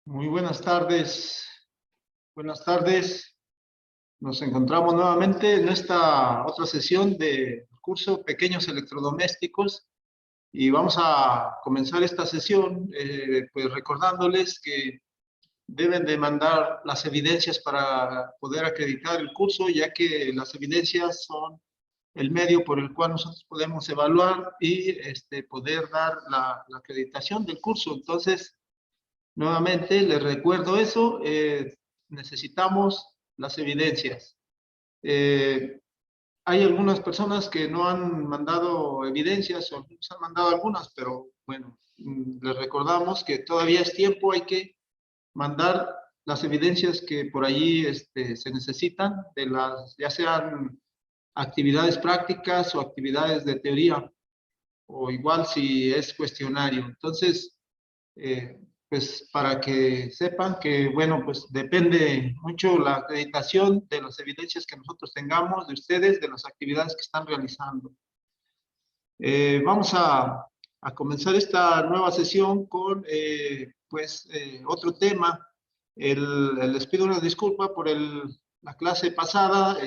Muy buenas tardes. Buenas tardes. Nos encontramos nuevamente en esta otra sesión del curso Pequeños Electrodomésticos y vamos a comenzar esta sesión pues recordándoles que deben de mandar las evidencias para poder acreditar el curso, ya que las evidencias son el medio por el cual nosotros podemos evaluar y poder dar la acreditación del curso. Entonces, nuevamente, les recuerdo eso, necesitamos las evidencias. Hay algunas personas que no han mandado evidencias, o nos han mandado algunas, pero bueno, les recordamos que todavía es tiempo, hay que mandar las evidencias que por allí se necesitan, ya sean actividades prácticas o actividades de teoría, o igual si es cuestionario. Entonces, pues para que sepan que, bueno, pues depende mucho la acreditación de las evidencias que nosotros tengamos de ustedes, de las actividades que están realizando. Vamos a comenzar esta nueva sesión con, otro tema. Les pido una disculpa por la clase pasada,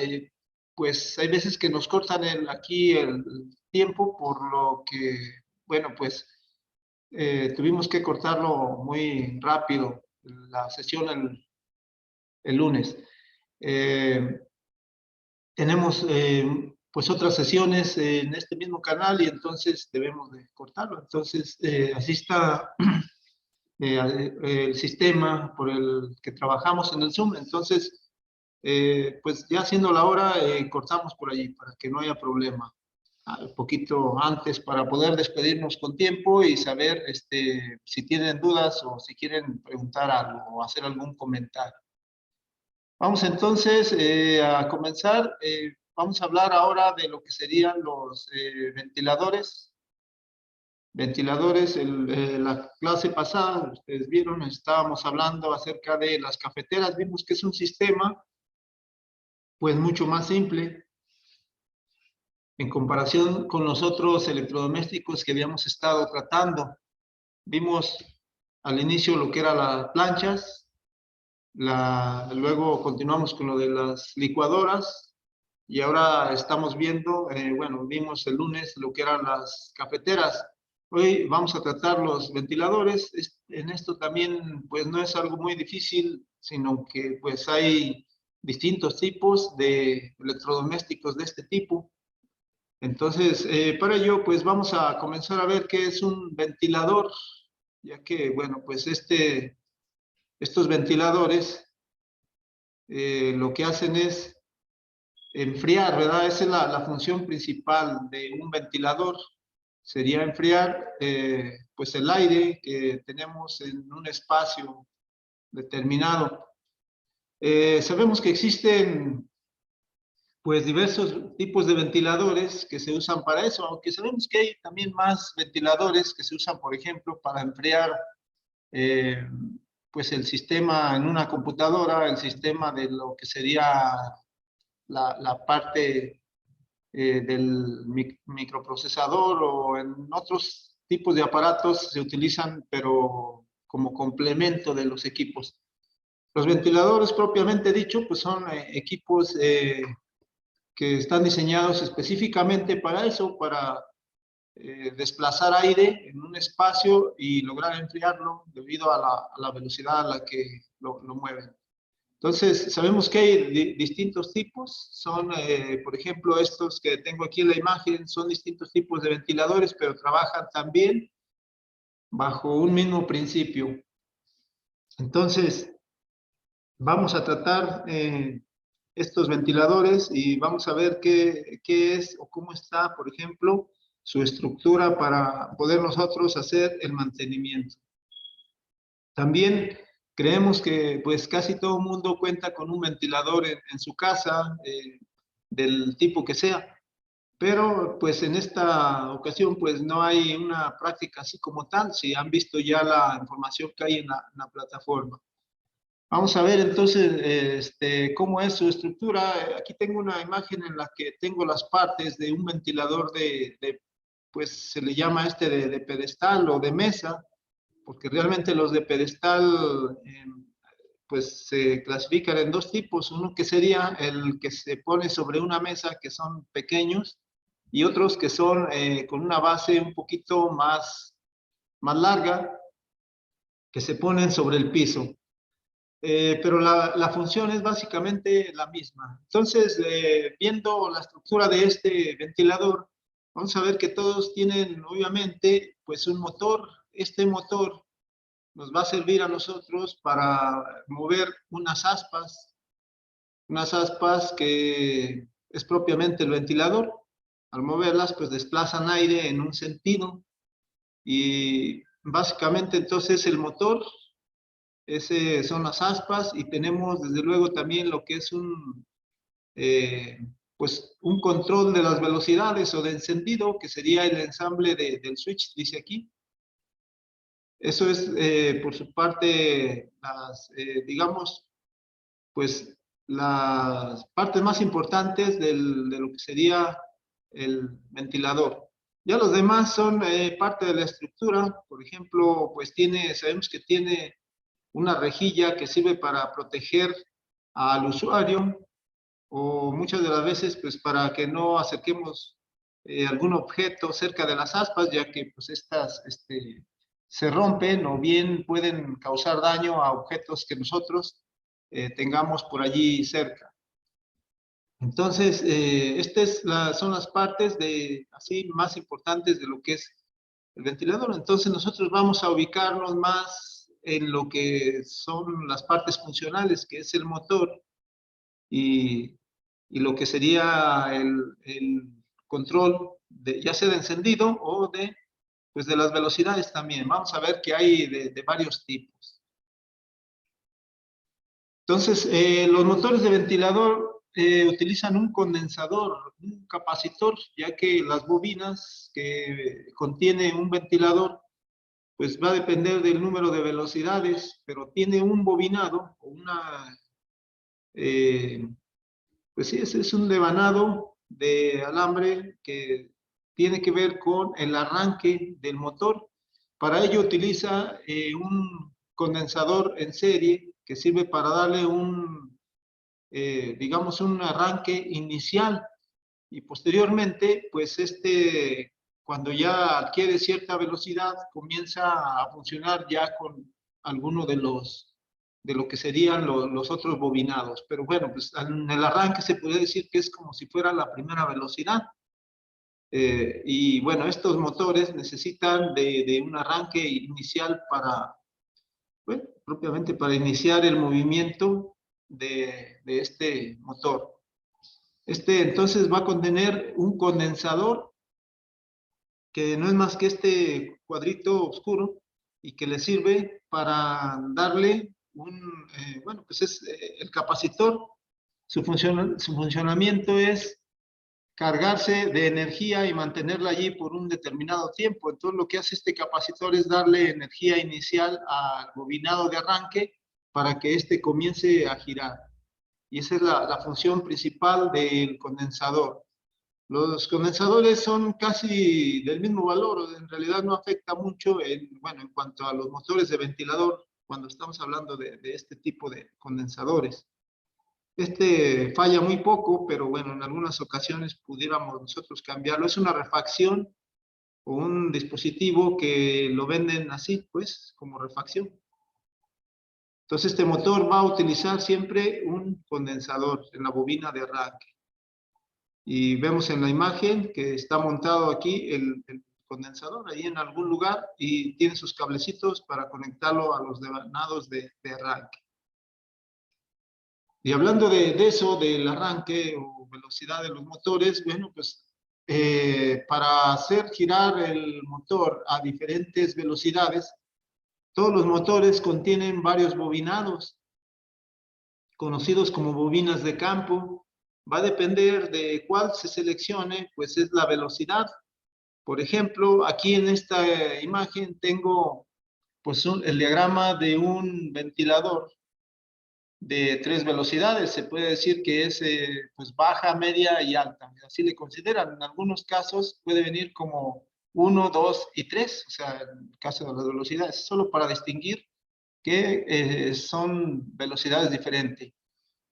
pues hay veces que nos cortan aquí el tiempo, por lo que, bueno, pues tuvimos que cortarlo muy rápido, la sesión el lunes. Tenemos pues otras sesiones en este mismo canal y entonces debemos de cortarlo. Entonces, así está el sistema por el que trabajamos en el Zoom. Entonces, pues ya siendo la hora, cortamos por allí para que no haya problema. Un poquito antes para poder despedirnos con tiempo y saber si tienen dudas o si quieren preguntar algo o hacer algún comentario. Vamos entonces a comenzar. Vamos a hablar ahora de lo que serían los ventiladores. Ventiladores, la clase pasada, ustedes vieron, estábamos hablando acerca de las cafeteras. Vimos que es un sistema pues mucho más simple en comparación con los otros electrodomésticos que habíamos estado tratando. Vimos al inicio lo que eran las planchas, luego continuamos con lo de las licuadoras y ahora estamos viendo, bueno, vimos el lunes lo que eran las cafeteras. Hoy vamos a tratar los ventiladores. En esto también pues no es algo muy difícil, sino que pues hay distintos tipos de electrodomésticos de este tipo. Entonces, para ello, pues vamos a comenzar a ver qué es un ventilador, ya que, bueno, pues estos ventiladores lo que hacen es enfriar, ¿verdad? Esa es la función principal de un ventilador, sería enfriar pues el aire que tenemos en un espacio determinado. Sabemos que existen pues diversos tipos de ventiladores que se usan para eso, aunque sabemos que hay también más ventiladores que se usan, por ejemplo, para enfriar eh, pues el sistema en una computadora, el sistema de lo que sería la parte del microprocesador, o en otros tipos de aparatos se utilizan, pero como complemento de los equipos. Los ventiladores propiamente dicho, pues son equipos que están diseñados específicamente para eso, para desplazar aire en un espacio y lograr enfriarlo debido a la velocidad a la que lo mueven. Entonces, sabemos que hay distintos tipos. Son, por ejemplo, estos que tengo aquí en la imagen, son distintos tipos de ventiladores, pero trabajan también bajo un mismo principio. Entonces, vamos a tratar estos ventiladores y vamos a ver qué es o cómo está, por ejemplo, su estructura para poder nosotros hacer el mantenimiento. También creemos que pues casi todo el mundo cuenta con un ventilador en su casa, del tipo que sea, pero pues en esta ocasión pues no hay una práctica así como tal, si han visto ya la información que hay en la plataforma. Vamos a ver entonces cómo es su estructura. Aquí tengo una imagen en la que tengo las partes de un ventilador pues se le llama de pedestal o de mesa. porque realmente los de pedestal pues se clasifican en dos tipos, uno que sería el que se pone sobre una mesa, que son pequeños, y otros que son con una base un poquito más larga, que se ponen sobre el piso. Pero la función es básicamente la misma. Entonces, viendo la estructura de este ventilador, vamos a ver que todos tienen, obviamente, pues un motor. Este motor nos va a servir a nosotros para mover unas aspas que es propiamente el ventilador. Al moverlas, pues desplazan aire en un sentido y básicamente entonces el motor, ese son las aspas, y tenemos desde luego también lo que es eh, pues un control de las velocidades o de encendido, que sería el ensamble del switch, dice aquí. Eso es por su parte, digamos, pues las partes más importantes de lo que sería el ventilador. Ya los demás son parte de la estructura. Por ejemplo, pues sabemos que tiene una rejilla que sirve para proteger al usuario, o muchas de las veces pues para que no acerquemos algún objeto cerca de las aspas, ya que pues estas se rompen o bien pueden causar daño a objetos que nosotros tengamos por allí cerca. Entonces, son las partes así más importantes de lo que es el ventilador. Entonces nosotros vamos a ubicarnos más en lo que son las partes funcionales, que es el motor y, y lo que sería el control, ya sea de encendido o pues de las velocidades también. Vamos a ver que hay de varios tipos. Entonces, los motores de ventilador utilizan un condensador, un capacitor, ya que las bobinas que contiene un ventilador, pues va a depender del número de velocidades, pero tiene un bobinado o pues sí, es un devanado de alambre que tiene que ver con el arranque del motor. Para ello utiliza un condensador en serie que sirve para darle digamos, un arranque inicial, y posteriormente, pues cuando ya adquiere cierta velocidad, comienza a funcionar ya con alguno de lo que serían los otros bobinados. Pero bueno, pues en el arranque se puede decir que es como si fuera la primera velocidad. Y bueno, estos motores necesitan de un arranque inicial bueno, propiamente para iniciar el movimiento de este motor. Entonces va a contener un condensador que no es más que este cuadrito oscuro y que le sirve para darle bueno, pues es el capacitor. Su funcionamiento es cargarse de energía y mantenerla allí por un determinado tiempo. Entonces lo que hace este capacitor es darle energía inicial al bobinado de arranque para que comience a girar. Y esa es la función principal del condensador. Los condensadores son casi del mismo valor, en realidad no afecta mucho bueno, en cuanto a los motores de ventilador, cuando estamos hablando de este tipo de condensadores. Falla muy poco, pero bueno, en algunas ocasiones pudiéramos nosotros cambiarlo. Es una refacción o un dispositivo que lo venden así, pues, como refacción. Entonces este motor va a utilizar siempre un condensador en la bobina de arranque. Y vemos en la imagen que está montado aquí el condensador ahí en algún lugar y tiene sus cablecitos para conectarlo a los devanados de arranque. Y hablando de eso, del arranque o velocidad de los motores, bueno, pues para hacer girar el motor a diferentes velocidades, todos los motores contienen varios bobinados, conocidos como bobinas de campo. Va a depender de cuál se seleccione, pues es la velocidad. Por ejemplo, aquí en esta imagen tengo pues el diagrama de un ventilador de 3 velocidades. Se puede decir que es pues baja, media y alta. Así le consideran. En algunos casos puede venir como 1, 2 y 3, o sea, en el caso de las velocidades, solo para distinguir que son velocidades diferentes.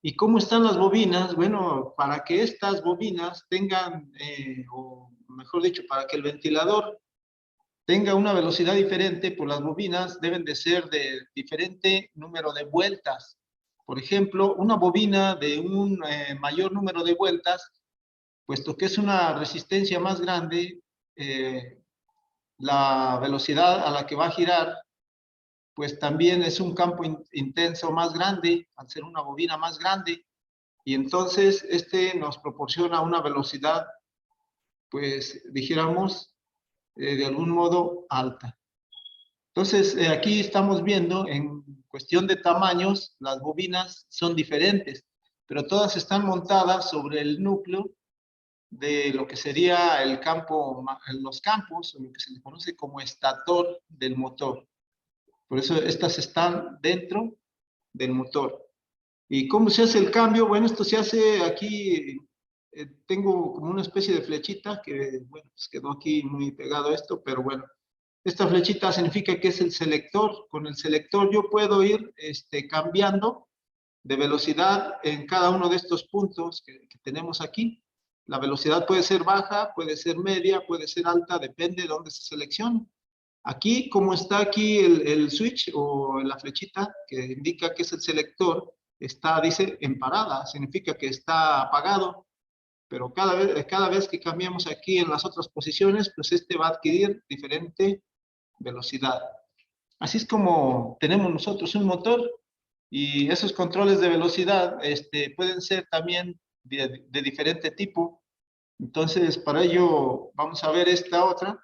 ¿Y cómo están las bobinas? Bueno, para que estas bobinas tengan, o mejor dicho, para que el ventilador tenga una velocidad diferente, pues las bobinas deben de ser de diferente número de vueltas. Por ejemplo, una bobina de un mayor número de vueltas, puesto que es una resistencia más grande, la velocidad a la que va a girar, pues también es un campo intenso más grande, al ser una bobina más grande, y entonces este nos proporciona una velocidad, pues dijéramos, de algún modo alta. Entonces, aquí estamos viendo en cuestión de tamaños, las bobinas son diferentes, pero todas están montadas sobre el núcleo de lo que sería el campo, los campos, o lo que se le conoce como estator del motor. Por eso estas están dentro del motor. ¿Y cómo se hace el cambio? Bueno, esto se hace aquí, tengo como una especie de flechita que, bueno, pues quedó aquí muy pegado a esto, pero bueno, esta flechita significa que es el selector. Con el selector yo puedo ir cambiando de velocidad en cada uno de estos puntos que tenemos aquí. La velocidad puede ser baja, puede ser media, puede ser alta, depende de dónde se seleccione. Aquí, como está aquí el switch o la flechita que indica que es el selector, está, dice, en parada, significa que está apagado, pero cada vez que cambiamos aquí en las otras posiciones, pues este va a adquirir diferente velocidad. Así es como tenemos nosotros un motor y esos controles de velocidad pueden ser también de diferente tipo. Entonces, para ello vamos a ver esta otra,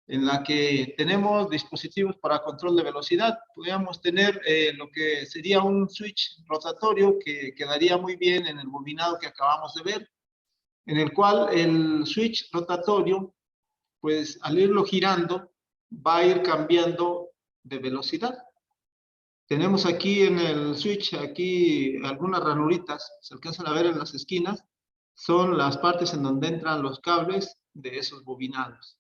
en la que tenemos dispositivos para control de velocidad. Podríamos tener lo que sería un switch rotatorio que quedaría muy bien en el bobinado que acabamos de ver, en el cual el switch rotatorio, pues al irlo girando, va a ir cambiando de velocidad. Tenemos aquí en el switch, aquí algunas ranuritas, se alcanzan a ver en las esquinas, son las partes en donde entran los cables de esos bobinados.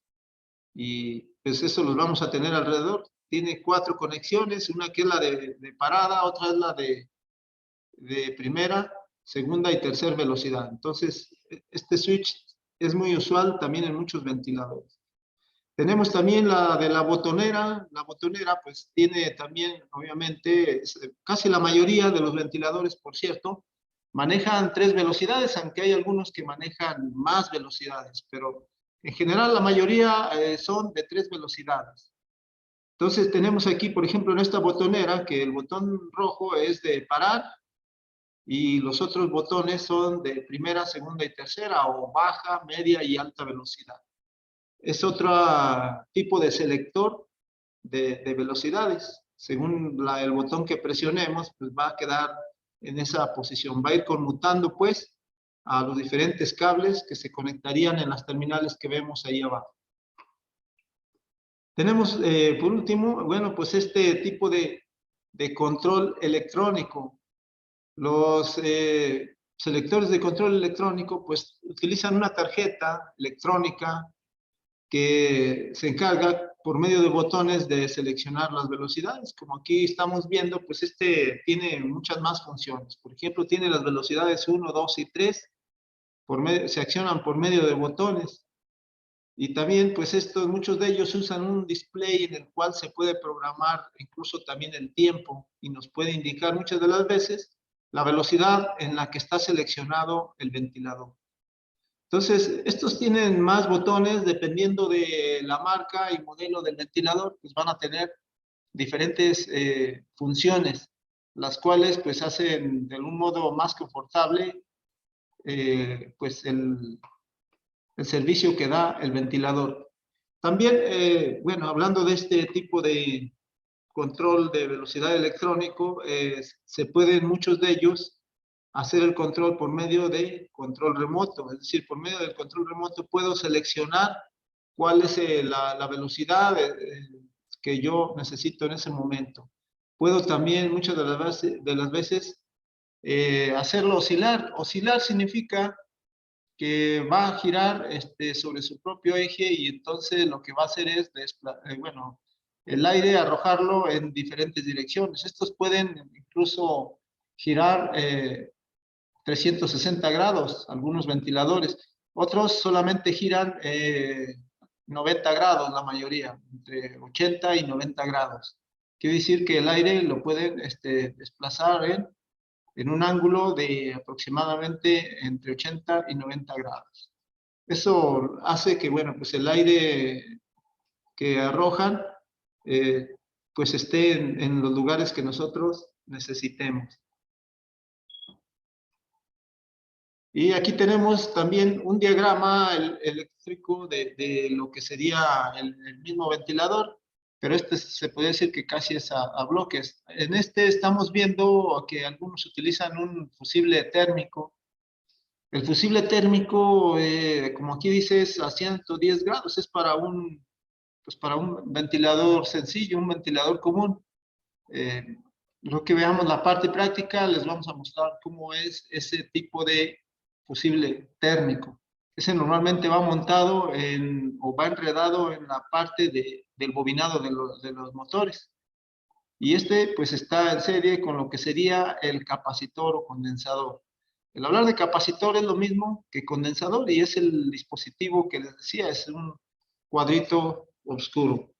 Y pues eso los vamos a tener alrededor. Tiene 4 conexiones, una que es la de parada, otra es la de primera, segunda y tercera velocidad. Entonces, este switch es muy usual también en muchos ventiladores. Tenemos también la de la botonera. La botonera pues tiene también, obviamente, casi la mayoría de los ventiladores, por cierto, manejan 3 velocidades, aunque hay algunos que manejan más velocidades, pero en general la mayoría son de 3 velocidades. Entonces tenemos aquí, por ejemplo, en esta botonera, que el botón rojo es de parar y los otros botones son de primera, segunda y tercera, o baja, media y alta velocidad. Es otro tipo de selector de velocidades. Según el botón que presionemos, pues va a quedar en esa posición. Va a ir conmutando, pues, a los diferentes cables que se conectarían en las terminales que vemos ahí abajo. Tenemos, por último, bueno, pues este tipo de control electrónico. Los selectores de control electrónico, pues, utilizan una tarjeta electrónica que se encarga por medio de botones de seleccionar las velocidades. Como aquí estamos viendo, pues tiene muchas más funciones. Por ejemplo, tiene las velocidades 1, 2 y 3, se accionan por medio de botones. Y también, pues muchos de ellos usan un display en el cual se puede programar incluso también el tiempo y nos puede indicar muchas de las veces la velocidad en la que está seleccionado el ventilador. Entonces, estos tienen más botones dependiendo de la marca y modelo del ventilador, pues van a tener diferentes funciones, las cuales pues hacen de algún modo más confortable pues el servicio que da el ventilador. También, bueno, hablando de este tipo de control de velocidad electrónico, se pueden muchos de ellos hacer el control por medio de control remoto, es decir, por medio del control remoto puedo seleccionar cuál es la velocidad que yo necesito en ese momento. Puedo también muchas de las veces hacerlo oscilar. Oscilar significa que va a girar sobre su propio eje y entonces lo que va a hacer es, bueno, el aire arrojarlo en diferentes direcciones. Estos pueden incluso girar 360 grados, algunos ventiladores. Otros solamente giran 90 grados, la mayoría, entre 80 y 90 grados. Quiere decir que el aire lo pueden desplazar en un ángulo de aproximadamente entre 80 y 90 grados. Eso hace que, bueno, pues el aire que arrojan, pues esté en los lugares que nosotros necesitemos. Y aquí tenemos también un diagrama eléctrico de lo que sería el mismo ventilador, pero se puede decir que casi es a bloques. En este estamos viendo que algunos utilizan un fusible térmico. El fusible térmico, como aquí dice, es a 110 grados, es pues para un ventilador sencillo, un ventilador común. Lo que veamos la parte práctica, les vamos a mostrar cómo es ese tipo de fusible térmico. Ese normalmente va montado o va enredado en la parte del bobinado de los motores. Y pues está en serie con lo que sería el capacitor o condensador. El hablar de capacitor es lo mismo que condensador y es el dispositivo que les decía, es un cuadrito oscuro.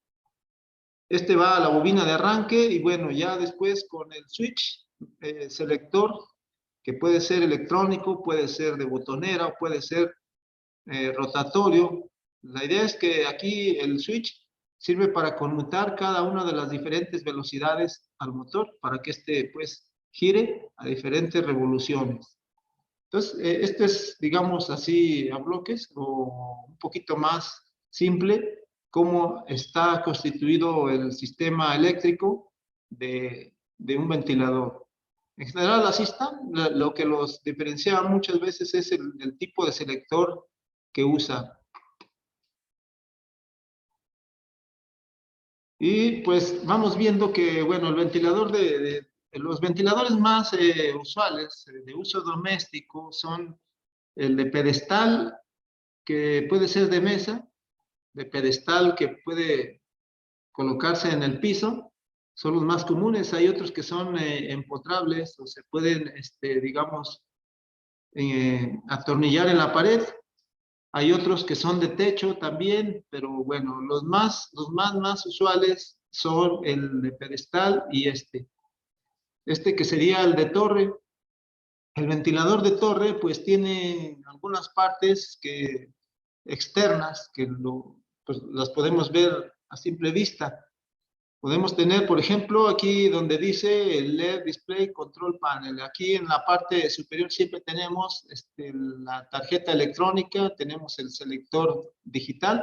Este va a la bobina de arranque y bueno, ya después con el switch selector, que puede ser electrónico, puede ser de botonera, puede ser rotatorio. La idea es que aquí el switch sirve para conmutar cada una de las diferentes velocidades al motor para que pues gire a diferentes revoluciones. Entonces, este es, digamos así, a bloques o un poquito más simple, cómo está constituido el sistema eléctrico de un ventilador. En general, así está. Lo que los diferencia muchas veces es el tipo de selector que usa. Y pues vamos viendo que, bueno, el ventilador los ventiladores más usuales de uso doméstico son el de pedestal, que puede ser de mesa, de pedestal que puede colocarse en el piso, son los más comunes. Hay otros que son empotrables o se pueden, digamos, atornillar en la pared. Hay otros que son de techo también, pero bueno, más usuales son el de pedestal y este que sería el de torre. El ventilador de torre pues tiene algunas partes externas que pues, las podemos ver a simple vista. Podemos tener, por ejemplo, aquí donde dice el LED Display Control Panel. Aquí en la parte superior siempre tenemos la tarjeta electrónica, tenemos el selector digital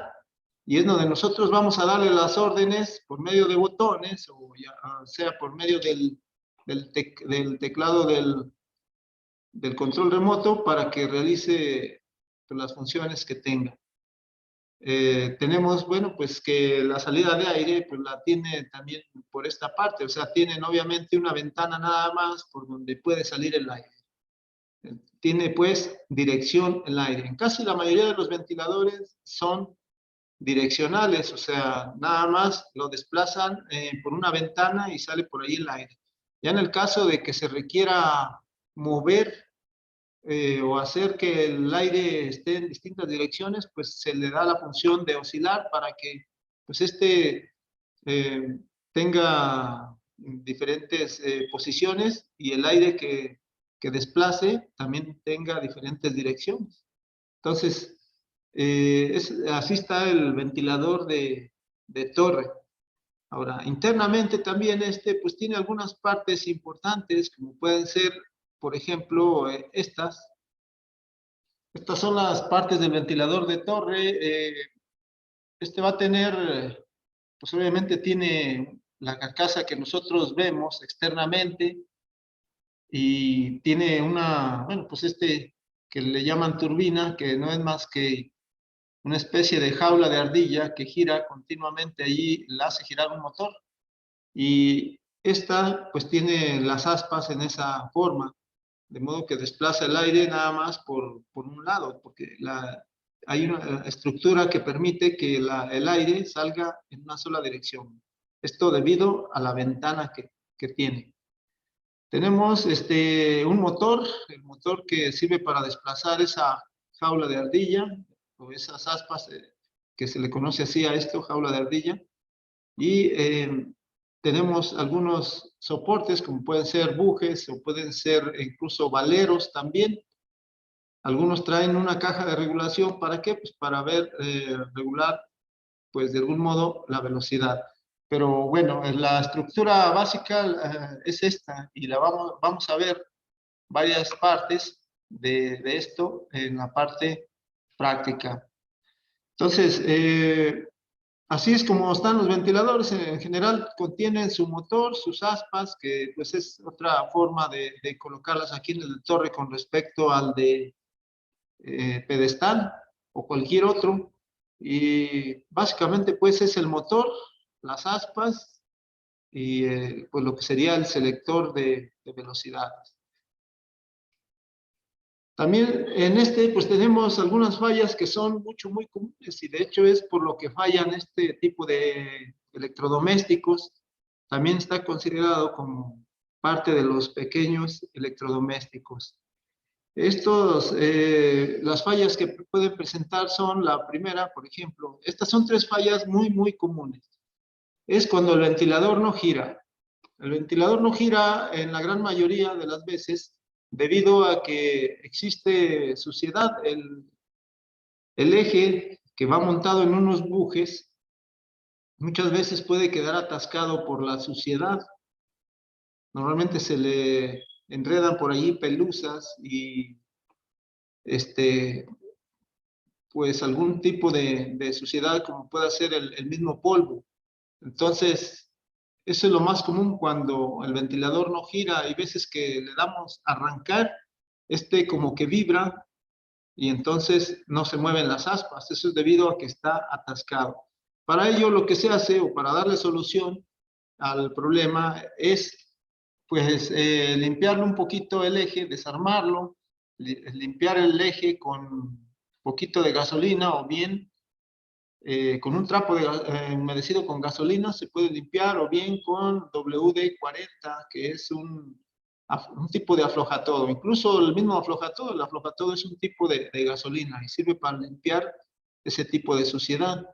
y es donde nosotros vamos a darle las órdenes por medio de botones o ya sea por medio del teclado del control remoto para que realice pues, las funciones que tenga. Tenemos, bueno, pues que la salida de aire, pues la tiene también por esta parte, o sea, tienen obviamente una ventana nada más por donde puede salir el aire. Tiene pues dirección el aire. En casi la mayoría de los ventiladores son direccionales, o sea, nada más lo desplazan por una ventana y sale por ahí el aire. Ya en el caso de que se requiera mover o hacer que el aire esté en distintas direcciones, pues se le da la función de oscilar para que pues eh, tenga diferentes posiciones y el aire que desplace también tenga diferentes direcciones. Entonces, así está el ventilador de torre. Ahora, internamente también pues tiene algunas partes importantes, como pueden ser, por ejemplo, estas son las partes del ventilador de torre. Este va a tener, pues obviamente tiene la carcasa que nosotros vemos externamente y tiene bueno, pues que le llaman turbina, que no es más que una especie de jaula de ardilla que gira continuamente allí, la hace girar un motor. Y esta pues tiene las aspas en esa forma. de modo que desplaza el aire nada más por un lado, porque hay una estructura que permite que el aire salga en una sola dirección. Esto debido a la ventana que tiene. Tenemos un motor, el motor que sirve para desplazar esa jaula de ardilla, o esas aspas que se le conoce así a esto, jaula de ardilla. Y tenemos algunos soportes, como pueden ser bujes, o pueden ser incluso valeros también. Algunos traen una caja de regulación, ¿para qué? Pues para regular, pues de algún modo, la velocidad. Pero bueno, la estructura básica es esta, y vamos a ver varias partes de esto en la parte práctica. Entonces, así es como están los ventiladores. En general contienen su motor, sus aspas, que pues es otra forma de colocarlas aquí en el torre con respecto al de pedestal o cualquier otro. Y básicamente pues es el motor, las aspas y pues lo que sería el selector de velocidades. También en pues tenemos algunas fallas que son muy comunes, y de hecho es por lo que fallan este tipo de electrodomésticos. También está considerado como parte de los pequeños electrodomésticos. Las fallas que pueden presentar son la primera, por ejemplo, estas son tres fallas muy comunes. Es cuando el ventilador no gira. El ventilador no gira en la gran mayoría de las veces debido a que existe suciedad. El eje que va montado en unos bujes muchas veces puede quedar atascado por la suciedad. Normalmente se le enredan por allí pelusas y pues algún tipo de suciedad, como puede ser el mismo polvo. Entonces, eso es lo más común cuando el ventilador no gira. Hay veces que le damos a arrancar, como que vibra y entonces no se mueven las aspas. Eso es debido a que está atascado. Para ello, lo que se hace, o para darle solución al problema, es pues limpiarlo un poquito el eje, desarmarlo, limpiar el eje con poquito de gasolina, o bien con un trapo humedecido con gasolina se puede limpiar, o bien con WD-40, que es un tipo de aflojatodo. Incluso el mismo aflojatodo, el aflojatodo es un tipo de gasolina y sirve para limpiar ese tipo de suciedad.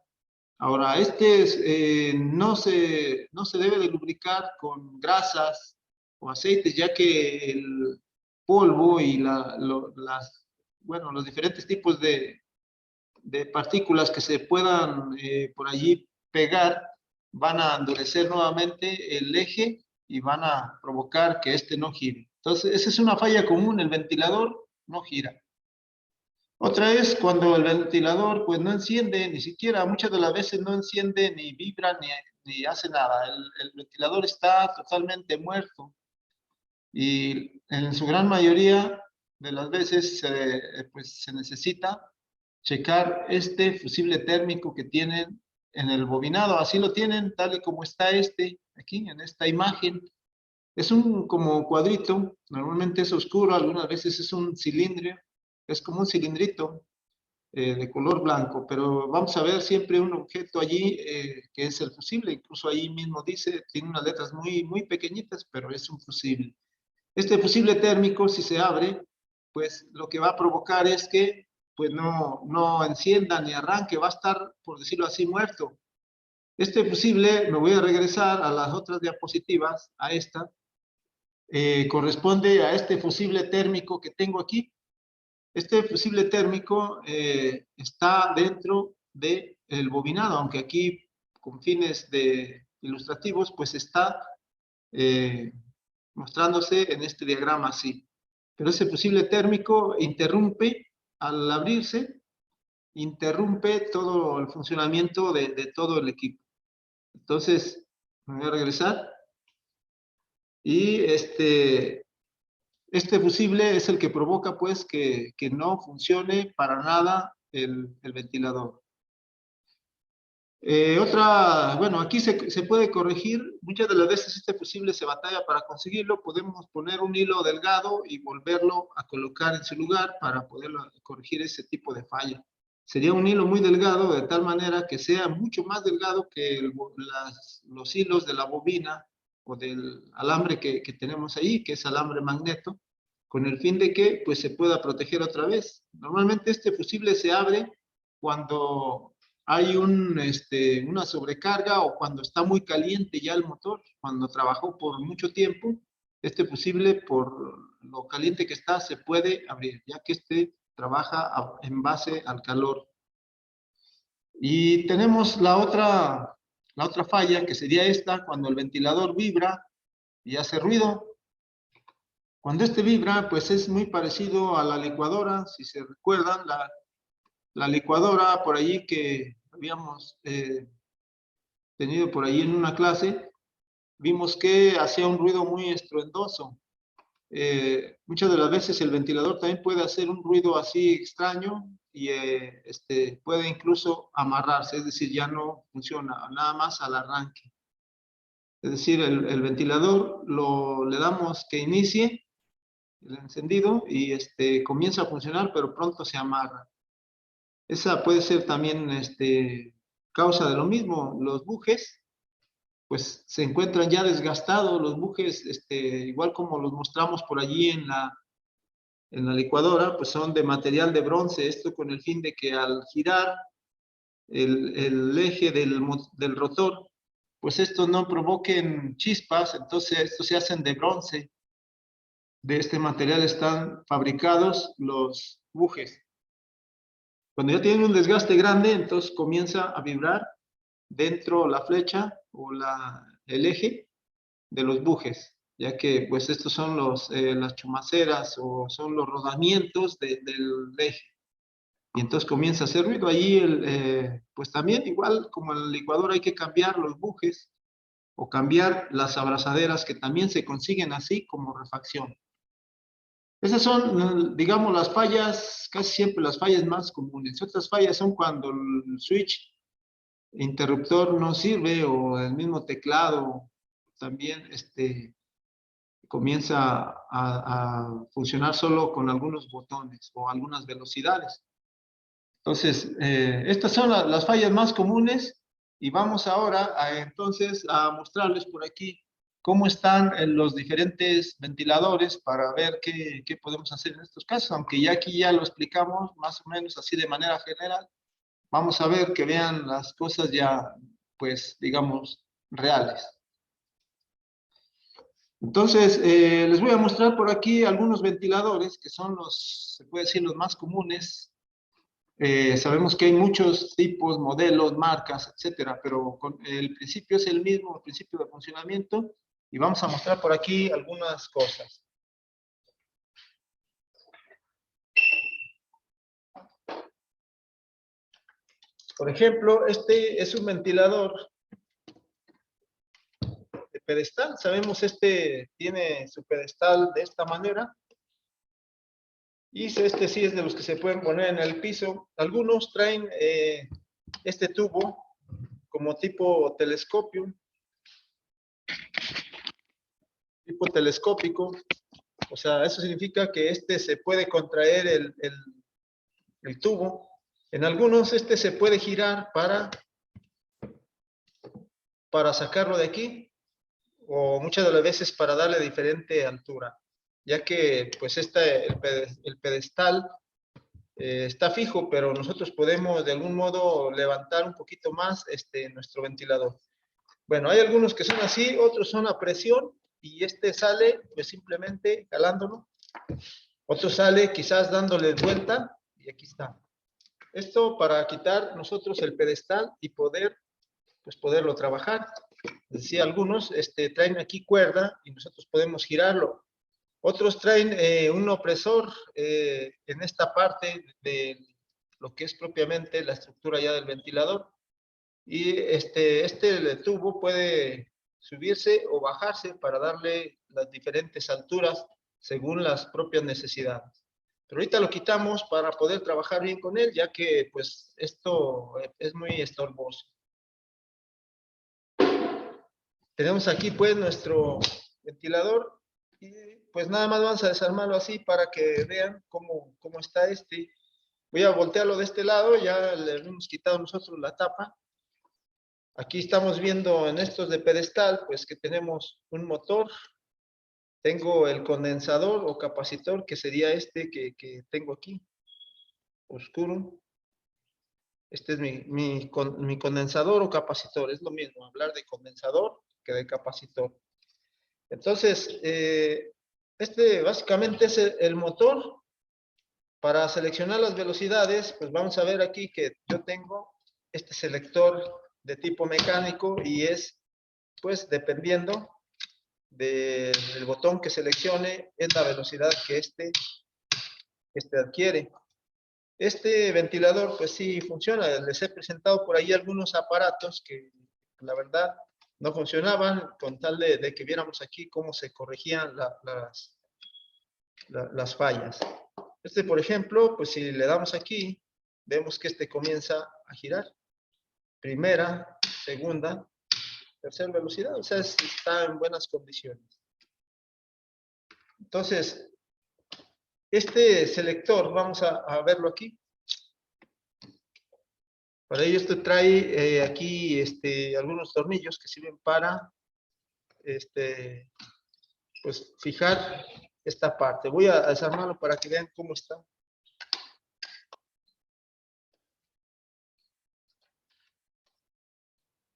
Ahora, no se debe de lubricar con grasas o aceites, ya que el polvo y los diferentes tipos de partículas que se puedan por allí pegar van a endurecer nuevamente el eje y van a provocar que no gire. Entonces, esa es una falla común, el ventilador no gira. Otra es cuando el ventilador pues no enciende, ni siquiera, muchas de las veces no enciende, ni vibra, ni hace nada. El ventilador está totalmente muerto, y en su gran mayoría de las veces pues se necesita checar este fusible térmico que tienen en el bobinado. Así lo tienen, tal y como está aquí en esta imagen. Es un como cuadrito, normalmente es oscuro, algunas veces es un cilindro, es como un cilindrito de color blanco, pero vamos a ver siempre un objeto allí que es el fusible. Incluso ahí mismo dice, tiene unas letras muy pequeñitas, pero es un fusible. Este fusible térmico, si se abre, pues lo que va a provocar es que pues no encienda ni arranque, va a estar, por decirlo así, muerto. Este fusible, me voy a regresar a las otras diapositivas, a esta, corresponde a este fusible térmico que tengo aquí. Este fusible térmico está dentro del bobinado, aunque aquí con fines ilustrativos pues está mostrándose en este diagrama así. Pero ese fusible térmico interrumpe, al abrirse, interrumpe todo el funcionamiento de todo el equipo. Entonces, me voy a regresar. Y este fusible es el que provoca pues que no funcione para nada el ventilador. Bueno, aquí se puede corregir. Muchas de las veces este fusible se batalla para conseguirlo. Podemos poner un hilo delgado y volverlo a colocar en su lugar para poder corregir ese tipo de falla. Sería un hilo muy delgado, de tal manera que sea mucho más delgado que los hilos de la bobina o del alambre que tenemos ahí, que es alambre magneto, con el fin de que pues, se pueda proteger otra vez. Normalmente este fusible se abre cuando hay una sobrecarga o cuando está muy caliente ya el motor, cuando trabajó por mucho tiempo, este fusible por lo caliente que está se puede abrir, ya que este trabaja en base al calor. Y tenemos la otra falla, que sería esta, cuando el ventilador vibra y hace ruido. Cuando este vibra, pues es muy parecido a la licuadora, si se recuerdan, la licuadora por allí que habíamos tenido por ahí en una clase, vimos que hacía un ruido muy estruendoso. Muchas de las veces el ventilador también puede hacer un ruido así extraño y puede incluso amarrarse, es decir, ya no funciona, nada más al arranque. Es decir, el ventilador le damos que inicie el encendido y comienza a funcionar, pero pronto se amarra. Esa puede ser también causa de lo mismo, los bujes pues se encuentran ya desgastados los bujes, igual como los mostramos por allí en la licuadora, pues son de material de bronce, esto con el fin de que al girar el eje del rotor, pues estos no provoquen chispas, entonces estos se hacen de bronce. De este material están fabricados los bujes. Cuando ya tienen un desgaste grande, entonces comienza a vibrar dentro la flecha o el eje de los bujes, ya que pues estos son las chumaceras o son los rodamientos del eje. Y entonces comienza a hacer ruido. Allí, pues también igual como en el licuador hay que cambiar los bujes o cambiar las abrazaderas que también se consiguen así como refacción. Esas son, digamos, las fallas, casi siempre las fallas más comunes. Otras fallas son cuando el switch interruptor no sirve o el mismo teclado también comienza a funcionar solo con algunos botones o algunas velocidades. Entonces, estas son las fallas más comunes y vamos ahora entonces a mostrarles por aquí cómo están los diferentes ventiladores para ver qué podemos hacer en estos casos, aunque ya aquí ya lo explicamos más o menos así de manera general. Vamos a ver que vean las cosas ya, pues, digamos, reales. Entonces, les voy a mostrar por aquí algunos ventiladores que son se puede decir, los más comunes. Sabemos que hay muchos tipos, modelos, marcas, etcétera, pero el principio es el mismo, el principio de funcionamiento, y vamos a mostrar por aquí algunas cosas. Por ejemplo, este es un ventilador de pedestal. Sabemos tiene su pedestal de esta manera. Y este sí es de los que se pueden poner en el piso. Algunos traen este tubo como tipo telescopio, tipo telescópico. O sea, eso significa que se puede contraer el tubo. En algunos se puede girar para sacarlo de aquí, o muchas de las veces para darle diferente altura, ya que pues el pedestal está fijo, pero nosotros podemos de algún modo levantar un poquito más nuestro ventilador. Bueno, hay algunos que son así, otros son a presión, y sale pues simplemente jalándolo. Otro sale quizás dándole vuelta, y aquí está. Esto para quitar nosotros el pedestal y poderlo trabajar. Decía, algunos traen aquí cuerda y nosotros podemos girarlo. Otros traen un opresor en esta parte de lo que es propiamente la estructura ya del ventilador. Y el tubo puede subirse o bajarse para darle las diferentes alturas según las propias necesidades. Pero ahorita lo quitamos para poder trabajar bien con él, ya que pues esto es muy estorboso. Tenemos aquí pues nuestro ventilador y pues nada más vamos a desarmarlo así para que vean cómo está este. Voy a voltearlo de este lado, ya le hemos quitado nosotros la tapa. Aquí estamos viendo en estos de pedestal pues que tenemos un motor. Tengo el condensador o capacitor que sería este que tengo aquí, oscuro. Este es mi condensador o capacitor, es lo mismo hablar de condensador que de capacitor. Entonces, este básicamente es el motor. Para seleccionar las velocidades, pues vamos a ver aquí que yo tengo este selector de tipo mecánico y es, pues, dependiendo del botón que seleccione, es la velocidad que este adquiere. Este ventilador, pues sí funciona. Les he presentado por ahí algunos aparatos que, la verdad, no funcionaban, con tal de que viéramos aquí cómo se corregían las fallas. Este, por ejemplo, pues si le damos aquí, vemos que este comienza a girar. Primera, segunda, tercera velocidad, o sea, está en buenas condiciones. Entonces, este selector, vamos a verlo aquí. Para ello, esto trae aquí algunos tornillos que sirven para pues, fijar esta parte. Voy a desarmarlo para que vean cómo está.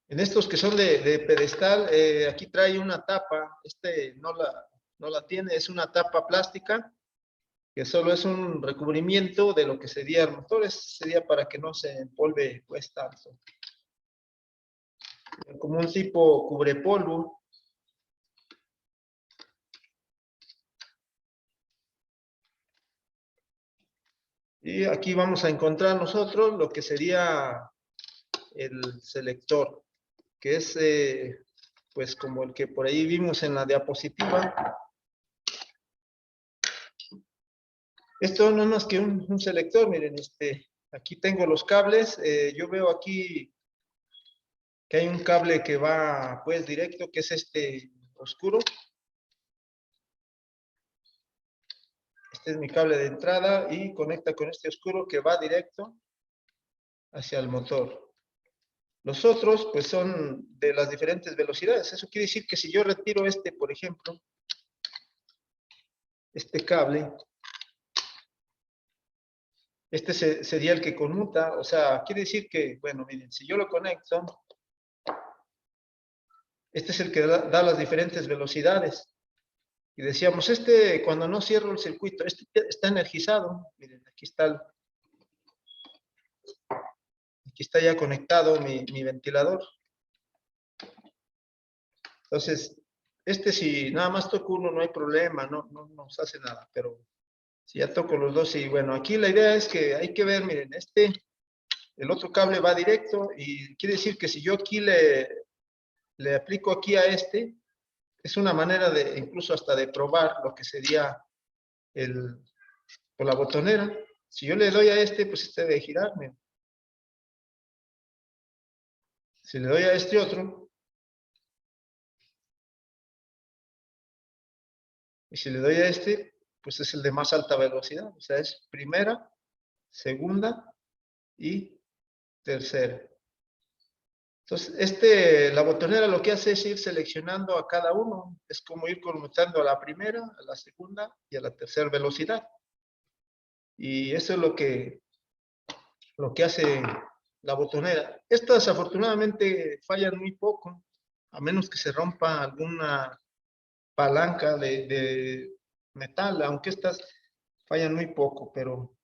En estos que son de pedestal, aquí trae una tapa. No la tiene, es una tapa plástica que solo es un recubrimiento de lo que sería el motor. Sería para que no se empolve pues tanto. Como un tipo cubrepolvo. Y aquí vamos a encontrar nosotros lo que sería el selector, que es pues como el que por ahí vimos en la diapositiva. Esto no es más que un selector, miren, aquí tengo los cables, yo veo aquí que hay un cable que va pues directo, que es este oscuro. Este es mi cable de entrada y conecta con este oscuro que va directo hacia el motor. Los otros, pues, son de las diferentes velocidades. Eso quiere decir que si yo retiro por ejemplo, este cable, sería el que conmuta, o sea, quiere decir que, bueno, miren, si yo lo conecto, este es el que da las diferentes velocidades. Y decíamos, cuando no cierro el circuito, está energizado. Miren, aquí está ya conectado mi ventilador. Entonces, si nada más toco uno, no hay problema, no nos hace nada, pero si ya toco los dos, y bueno, aquí la idea es que hay que ver, miren, el otro cable va directo, y quiere decir que si yo aquí le aplico aquí a es una manera de, incluso hasta de probar lo que sería por la botonera. Si yo le doy a pues debe girarme. Si le doy a otro, y si le doy a pues es el de más alta velocidad, o sea, es primera, segunda y tercera. Entonces, la botonera lo que hace es ir seleccionando a cada uno, es como ir conmutando a la primera, a la segunda y a la tercera velocidad. Y eso es lo que hace la botonera. Estas afortunadamente fallan muy poco, a menos que se rompa alguna palanca de metal, aunque estas fallan muy poco, pero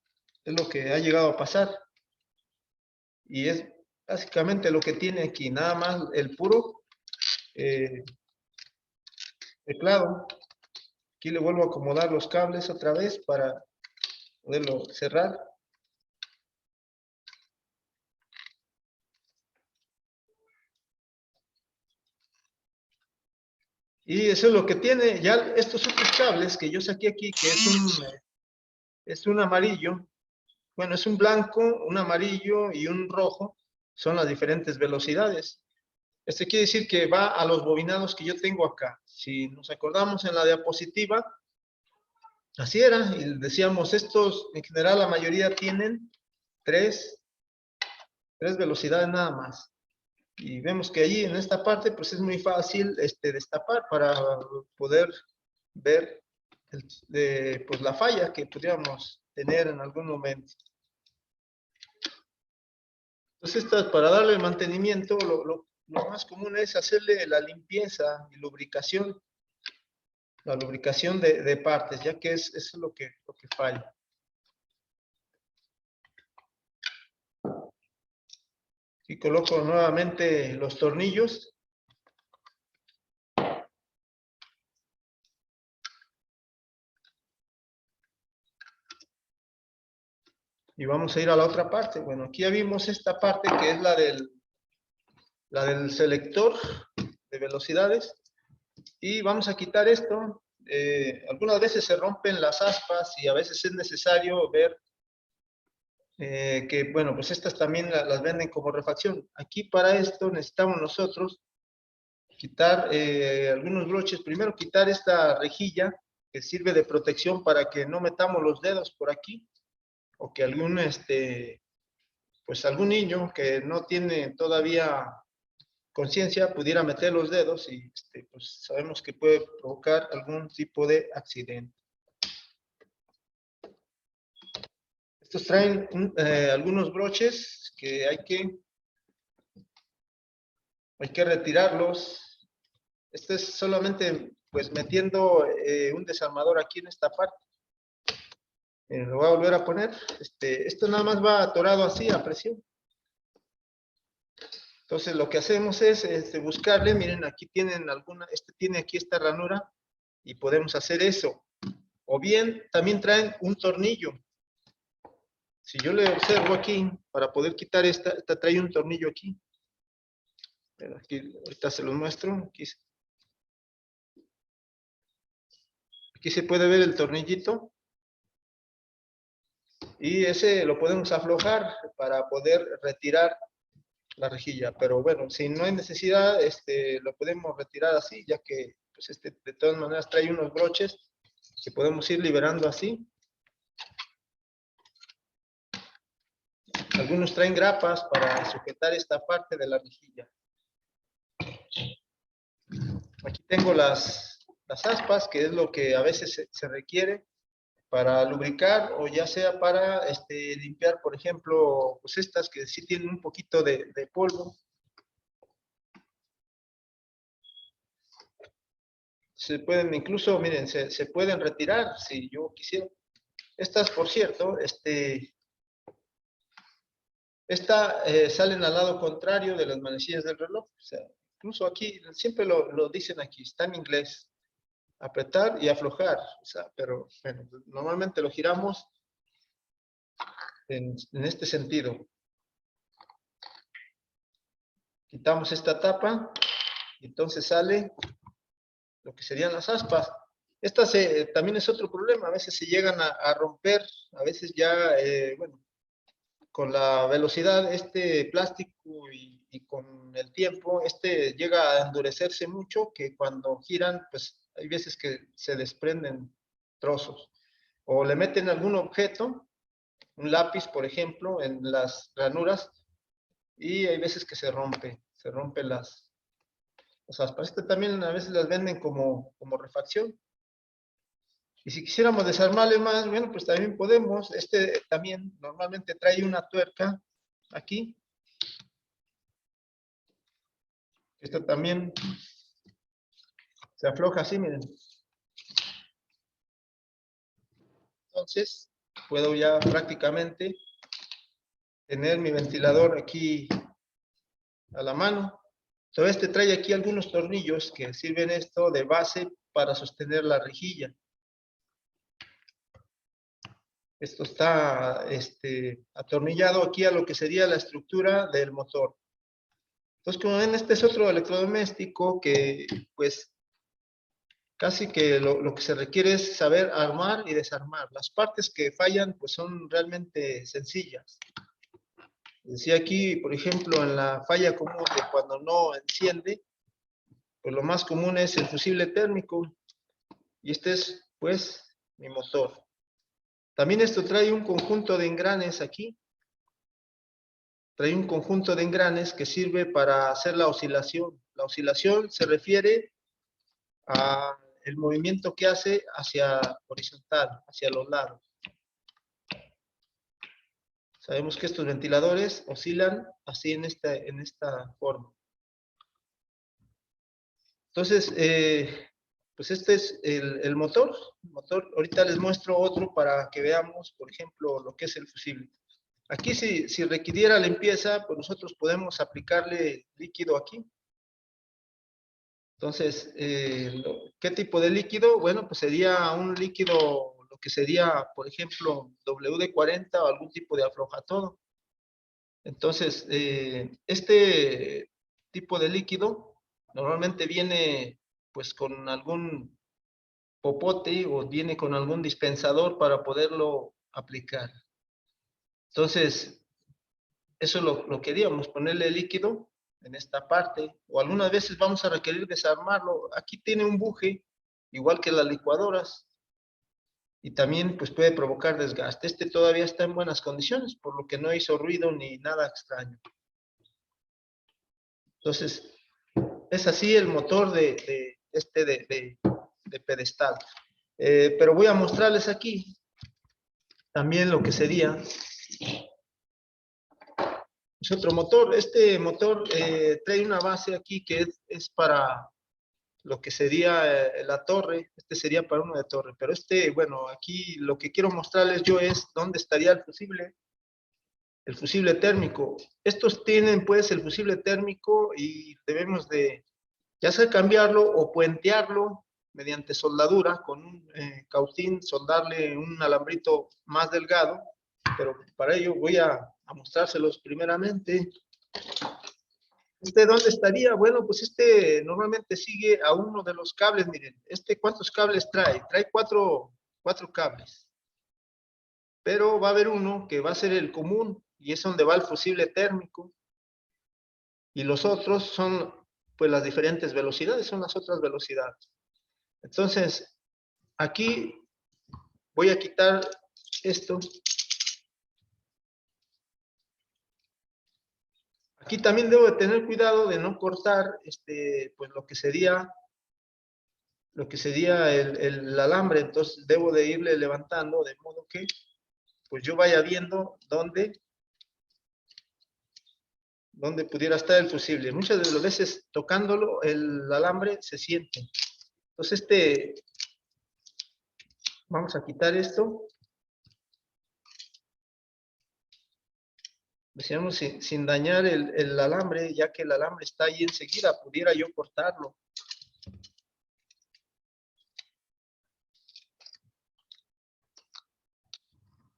es lo que ha llegado a pasar. Y es básicamente lo que tiene aquí, nada más el puro teclado. Aquí le vuelvo a acomodar los cables otra vez para poderlo cerrar. Y eso es lo que tiene. Ya estos otros cables que yo saqué aquí, que es un amarillo, bueno, es un blanco, un amarillo y un rojo, son las diferentes velocidades. Este quiere decir que va a los bobinados que yo tengo acá. Si nos acordamos en la diapositiva, así era, y decíamos, estos en general la mayoría tienen tres velocidades nada más. Y vemos que allí en esta parte pues es muy fácil destapar para poder ver pues la falla que podríamos tener en algún momento. Entonces para darle mantenimiento lo más común es hacerle la limpieza y lubricación. La lubricación de partes, ya que eso es lo que falla. Y coloco nuevamente los tornillos. Y vamos a ir a la otra parte. Bueno, aquí ya vimos esta parte que es la del selector de velocidades. Y vamos a quitar esto. Algunas veces se rompen las aspas y a veces es necesario ver que, bueno, pues estas también las venden como refacción. Aquí para esto necesitamos nosotros quitar algunos broches. Primero quitar esta rejilla que sirve de protección para que no metamos los dedos por aquí o que pues algún niño que no tiene todavía conciencia pudiera meter los dedos y pues sabemos que puede provocar algún tipo de accidente. Estos traen algunos broches que hay que retirarlos. Este es solamente pues metiendo un desarmador aquí en esta parte. Lo voy a volver a poner. Esto nada más va atorado así a presión. Entonces lo que hacemos es buscarle, miren, aquí tienen tiene aquí esta ranura y podemos hacer eso. O bien también traen un tornillo. Si yo le observo aquí, para poder quitar esta trae un tornillo aquí. Aquí ahorita se los muestro. Aquí se puede ver el tornillito. Y ese lo podemos aflojar para poder retirar la rejilla. Pero bueno, si no hay necesidad, lo podemos retirar así, ya que pues de todas maneras trae unos broches que podemos ir liberando así. Algunos traen grapas para sujetar esta parte de la rejilla. Aquí tengo las aspas, que es lo que a veces se requiere para lubricar o ya sea para limpiar, por ejemplo, pues estas que sí tienen un poquito de polvo. Se pueden incluso, miren, se pueden retirar si yo quisiera. Estas, por cierto, salen al lado contrario de las manecillas del reloj. O sea, incluso aquí, siempre lo dicen aquí, está en inglés. Apretar y aflojar. O sea, pero bueno, normalmente lo giramos en este sentido. Quitamos esta tapa y entonces sale lo que serían las aspas. Estas también es otro problema. A veces se llegan a romper, a veces ya, bueno, con la velocidad, este plástico y con el tiempo, llega a endurecerse mucho, que cuando giran, pues hay veces que se desprenden trozos. O le meten algún objeto, un lápiz, por ejemplo, en las ranuras, y hay veces que se rompen las aspas. También a veces las venden como refacción. Y si quisiéramos desarmarle más, bueno, pues también podemos. También normalmente trae una tuerca aquí. Esto también se afloja así, miren. Entonces, puedo ya prácticamente tener mi ventilador aquí a la mano. Entonces, trae aquí algunos tornillos que sirven esto de base para sostener la rejilla. Esto está atornillado aquí a lo que sería la estructura del motor. Entonces, como ven, este es otro electrodoméstico que, pues, casi que lo que se requiere es saber armar y desarmar. Las partes que fallan, pues, son realmente sencillas. Decía aquí, por ejemplo, en la falla común de cuando no enciende, pues lo más común es el fusible térmico. Y este es, pues, mi motor. También esto trae un conjunto de engranes aquí. Trae un conjunto de engranes que sirve para hacer la oscilación. La oscilación se refiere a el movimiento que hace hacia horizontal, hacia los lados. Sabemos que estos ventiladores oscilan así en esta forma. Entonces, pues este es el motor. Ahorita les muestro otro para que veamos, por ejemplo, lo que es el fusible. Aquí si requiriera limpieza, pues nosotros podemos aplicarle líquido aquí. Entonces, ¿qué tipo de líquido? Bueno, pues sería un líquido, lo que sería, por ejemplo, WD-40 o algún tipo de aflojatodo. Entonces, este tipo de líquido normalmente viene pues con algún popote o viene con algún dispensador para poderlo aplicar. Entonces, eso lo queríamos, ponerle líquido en esta parte, o algunas veces vamos a requerir desarmarlo. Aquí tiene un buje, igual que las licuadoras, y también pues puede provocar desgaste. Este todavía está en buenas condiciones, por lo que no hizo ruido ni nada extraño. Entonces, es así el motor de pedestal. Pero voy a mostrarles aquí también lo que sería es otro motor. Este motor trae una base aquí que es para lo que sería la torre. Este sería para uno de torre. Pero bueno, aquí lo que quiero mostrarles yo es dónde estaría el fusible térmico. Estos tienen pues el fusible térmico y debemos de ya sea cambiarlo o puentearlo mediante soldadura con un cautín, soldarle un alambrito más delgado, pero para ello voy a mostrárselos primeramente. ¿Dónde estaría? Bueno, pues normalmente sigue a uno de los cables, miren, ¿cuántos cables trae? Trae cuatro cables, pero va a haber uno que va a ser el común, y es donde va el fusible térmico, y los otros son, pues las diferentes velocidades, son las otras velocidades. Entonces, aquí voy a quitar esto. Aquí también debo de tener cuidado de no cortar pues lo que sería el alambre. Entonces debo de irle levantando de modo que pues yo vaya viendo dónde pudiera estar el fusible. Muchas de las veces tocándolo el alambre se siente. Entonces vamos a quitar esto. Decíamos sin dañar el alambre, ya que el alambre está ahí enseguida, pudiera yo cortarlo.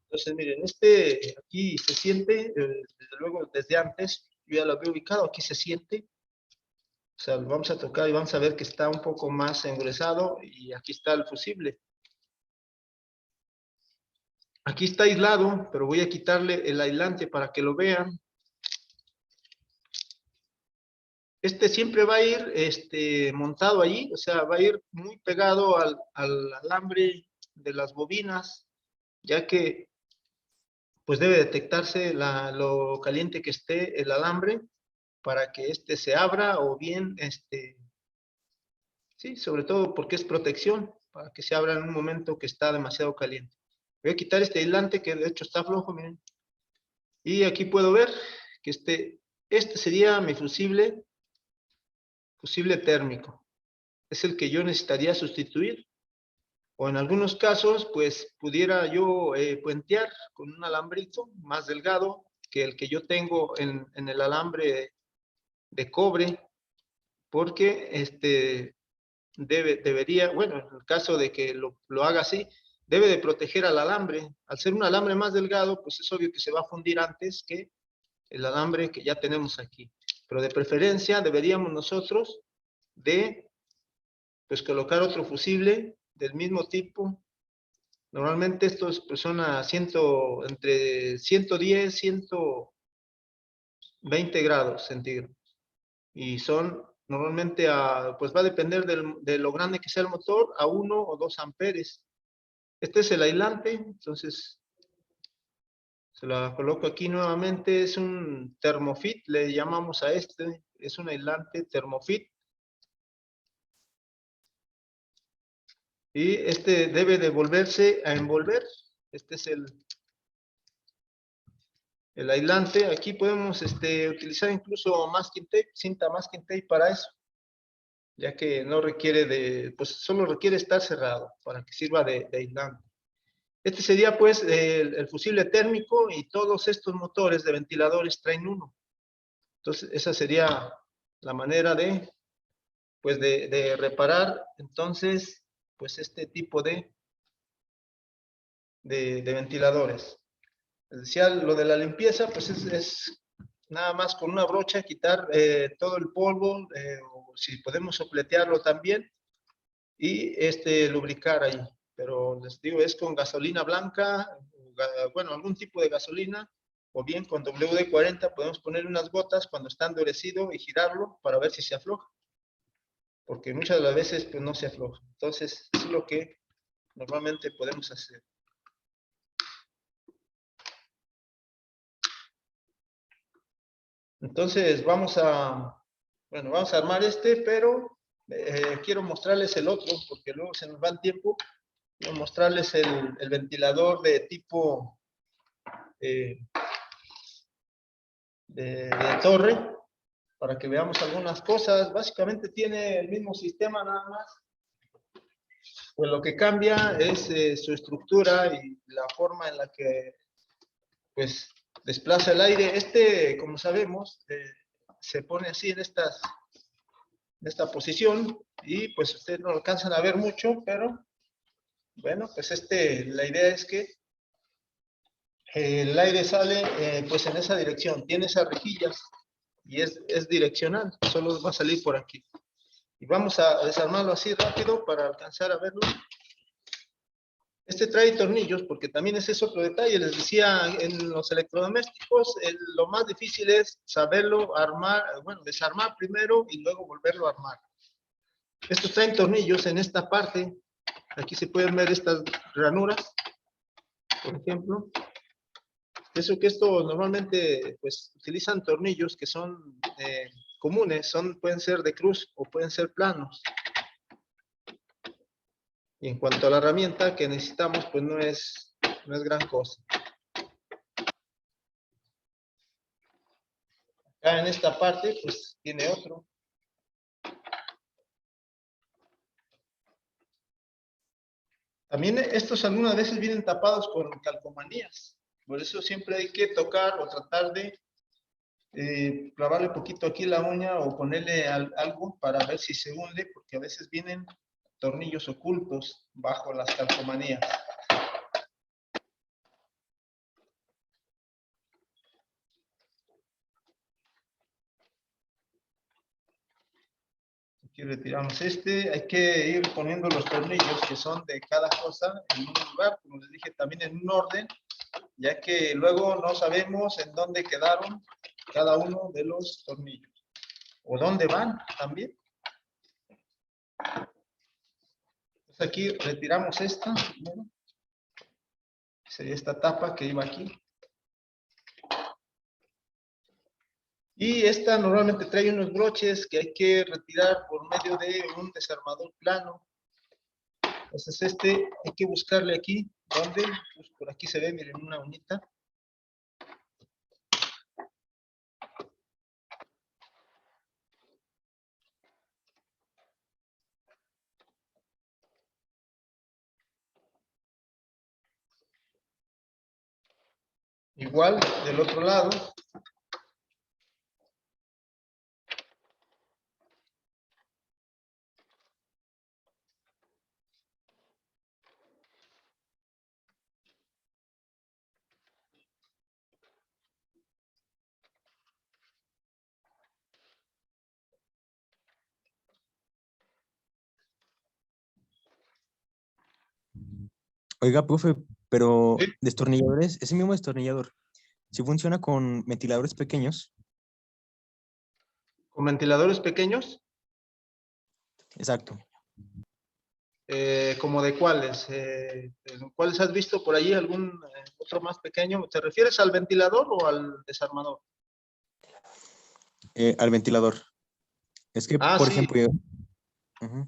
Entonces, miren, aquí se siente, desde luego desde antes, yo ya lo había ubicado, aquí se siente. O sea, lo vamos a tocar y vamos a ver que está un poco más engrosado, y aquí está el fusible. Aquí está aislado, pero voy a quitarle el aislante para que lo vean. Siempre va a ir montado allí, o sea, va a ir muy pegado al alambre de las bobinas, ya que pues debe detectarse lo caliente que esté el alambre para que se abra, o bien, sí, sobre todo porque es protección, para que se abra en un momento que está demasiado caliente. Voy a quitar este aislante que de hecho está flojo, miren. Y aquí puedo ver que este sería mi fusible térmico. Es el que yo necesitaría sustituir. O en algunos casos, pues pudiera yo puentear con un alambrito más delgado que el que yo tengo en el alambre de cobre, porque debería, bueno, en el caso de que lo haga así, debe de proteger al alambre. Al ser un alambre más delgado, pues es obvio que se va a fundir antes que el alambre que ya tenemos aquí. Pero de preferencia deberíamos nosotros de pues colocar otro fusible del mismo tipo. Normalmente estos pues son entre 110, 20 grados centígrados. Y son normalmente, pues va a depender de lo grande que sea el motor, a 1 o 2 amperes. Este es el aislante, entonces se la coloco aquí nuevamente. Es un Thermofit, le llamamos a este. Es un aislante Thermofit. Y este debe de volverse a envolver. Este es el aislante. Aquí podemos utilizar incluso masking tape, cinta masking tape para eso, ya que no requiere pues solo requiere estar cerrado para que sirva de aislante. Este sería pues el fusible térmico, y todos estos motores de ventiladores traen uno. Entonces esa sería la manera pues de reparar entonces pues este tipo de ventiladores. Les decía, lo de la limpieza pues es nada más con una brocha quitar todo el polvo, o si podemos sopletearlo también, y lubricar ahí. Pero les digo, es con gasolina blanca, bueno, algún tipo de gasolina, o bien con WD-40 podemos poner unas gotas cuando está endurecido y girarlo para ver si se afloja. Porque muchas de las veces pues no se afloja. Entonces, eso es lo que normalmente podemos hacer. Entonces, vamos a armar pero quiero mostrarles el otro, porque luego se nos va el tiempo. Quiero mostrarles el ventilador de tipo de torre, para que veamos algunas cosas. Básicamente tiene el mismo sistema, nada más. Pues lo que cambia es su estructura y la forma en la que pues desplaza el aire. Como sabemos, se pone así en esta posición, y pues ustedes no alcanzan a ver mucho, pero bueno, pues la idea es que el aire sale pues en esa dirección. Tiene esas rejillas y es direccional, solo va a salir por aquí. Y vamos a desarmarlo así rápido para alcanzar a verlo. Trae tornillos, porque también ese es otro detalle. Les decía, en los electrodomésticos lo más difícil es saberlo armar, bueno, desarmar primero y luego volverlo a armar. Estos traen tornillos en esta parte. Aquí se pueden ver estas ranuras, por ejemplo. Eso que normalmente pues utilizan tornillos que son comunes, pueden ser de cruz o pueden ser planos. Y en cuanto a la herramienta que necesitamos, pues no es gran cosa. Acá en esta parte, pues tiene otro. También estos algunas veces vienen tapados con calcomanías. Por eso siempre hay que tocar o tratar de clavarle poquito aquí la uña o ponerle algo para ver si se hunde, porque a veces vienen tornillos ocultos bajo las calcomanías. Aquí retiramos hay que ir poniendo los tornillos que son de cada cosa en un lugar, como les dije, también en un orden, ya que luego no sabemos en dónde quedaron cada uno de los tornillos, o dónde van también. Pues aquí retiramos bueno, sería esta tapa que iba aquí. Y normalmente trae unos broches que hay que retirar por medio de un desarmador plano. Entonces hay que buscarle aquí, ¿dónde? Pues por aquí se ve, miren, una unita. Igual, del otro lado. Oiga, profe, pero ¿Sí? destornilladores, ese mismo destornillador, ¿sí funciona con ventiladores pequeños? ¿Con ventiladores pequeños? Exacto. ¿Como de cuáles? ¿Cuáles has visto por allí? ¿Algún otro más pequeño? ¿Te refieres al ventilador o al desarmador? Al ventilador. Es que, Ah, por sí, ejemplo, ujú.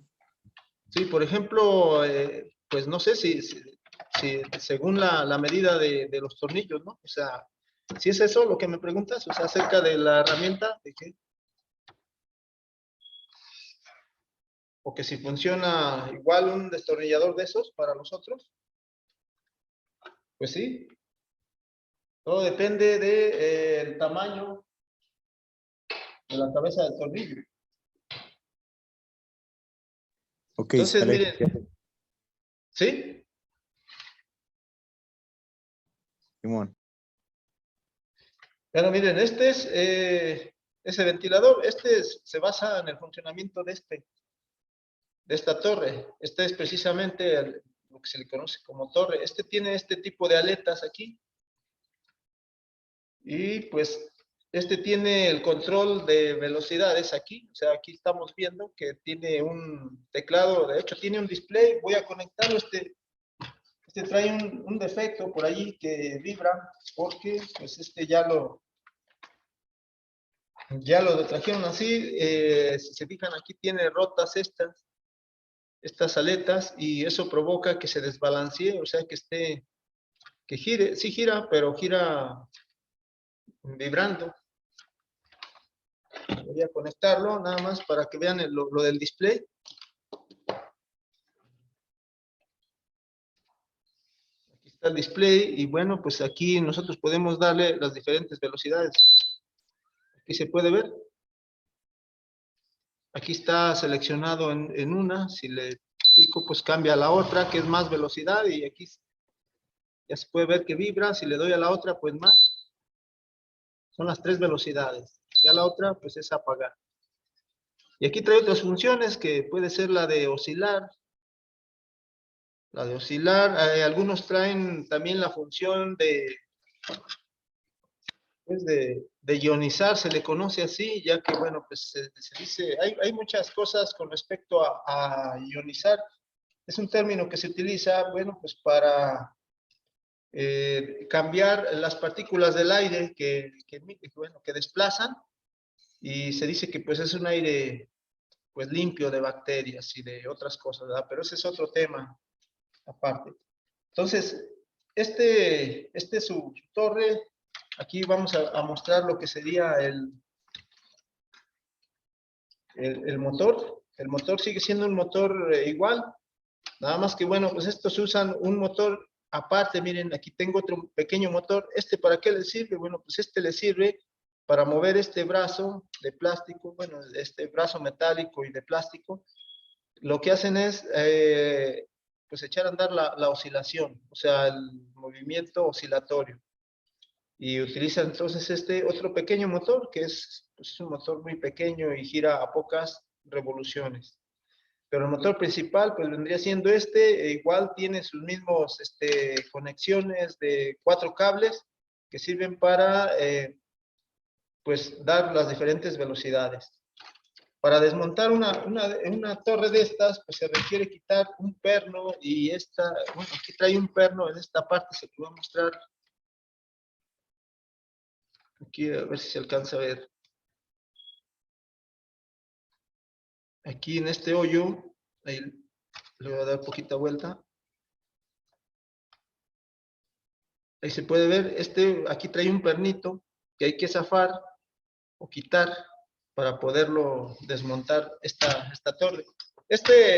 sí, por ejemplo, pues no sé si según la medida de los tornillos, ¿no? O sea, si es eso lo que me preguntas, o sea, acerca de la herramienta, ¿de qué? O que si funciona igual un destornillador de esos para nosotros, pues sí, todo depende del tamaño de la cabeza del tornillo. Ok, Entonces, sale. miren, ¿sí? Simón. Pero miren, este es ese ventilador, se basa en el funcionamiento de esta torre. Este es precisamente lo que se le conoce como torre. Este tiene este tipo de aletas aquí. Y pues este tiene el control de velocidades aquí. O sea, aquí estamos viendo que tiene un teclado, de hecho tiene un display. Voy a conectarlo. Este trae un defecto por ahí que vibra porque pues este ya lo trajeron así. Si se fijan aquí tiene rotas estas aletas y eso provoca que se desbalancee, o sea que gire, sí gira, pero gira vibrando. Voy a conectarlo nada más para que vean lo del display. Aquí está el display y bueno, pues aquí nosotros podemos darle las diferentes velocidades. Aquí se puede ver. Aquí está seleccionado en una, si le pico pues cambia a la otra que es más velocidad y aquí ya se puede ver que vibra. Si le doy a la otra pues más. Son las 3 velocidades. Ya la otra pues es apagar. Y aquí trae otras funciones que puede ser la de oscilar. La de oscilar, algunos traen también la función pues de ionizar, se le conoce así, ya que bueno, pues se dice, hay muchas cosas con respecto a ionizar. Es un término que se utiliza, bueno, pues para cambiar las partículas del aire que desplazan y se dice que pues es un aire pues limpio de bacterias y de otras cosas, ¿verdad? Pero ese es otro tema aparte. Entonces, este es su torre. Aquí vamos a mostrar lo que sería el motor. El motor sigue siendo un motor igual, nada más que bueno, pues estos usan un motor aparte. Miren, aquí tengo otro pequeño motor. ¿Para qué le sirve? Bueno, pues este le sirve para mover este brazo de plástico, bueno, este brazo metálico y de plástico. Lo que hacen es pues echar a andar la oscilación, o sea, el movimiento oscilatorio. Y utiliza entonces este otro pequeño motor, que es pues, un motor muy pequeño y gira a pocas revoluciones. Pero el motor principal pues vendría siendo igual tiene sus mismos conexiones de 4 cables que sirven para pues dar las diferentes velocidades. Para desmontar una torre de estas, pues se requiere quitar un perno y bueno, aquí trae un perno, en esta parte se puede mostrar. Aquí a ver si se alcanza a ver. Aquí en este hoyo, ahí le voy a dar poquita vuelta. Ahí se puede ver, aquí trae un pernito que hay que zafar o quitar para poderlo desmontar esta torre.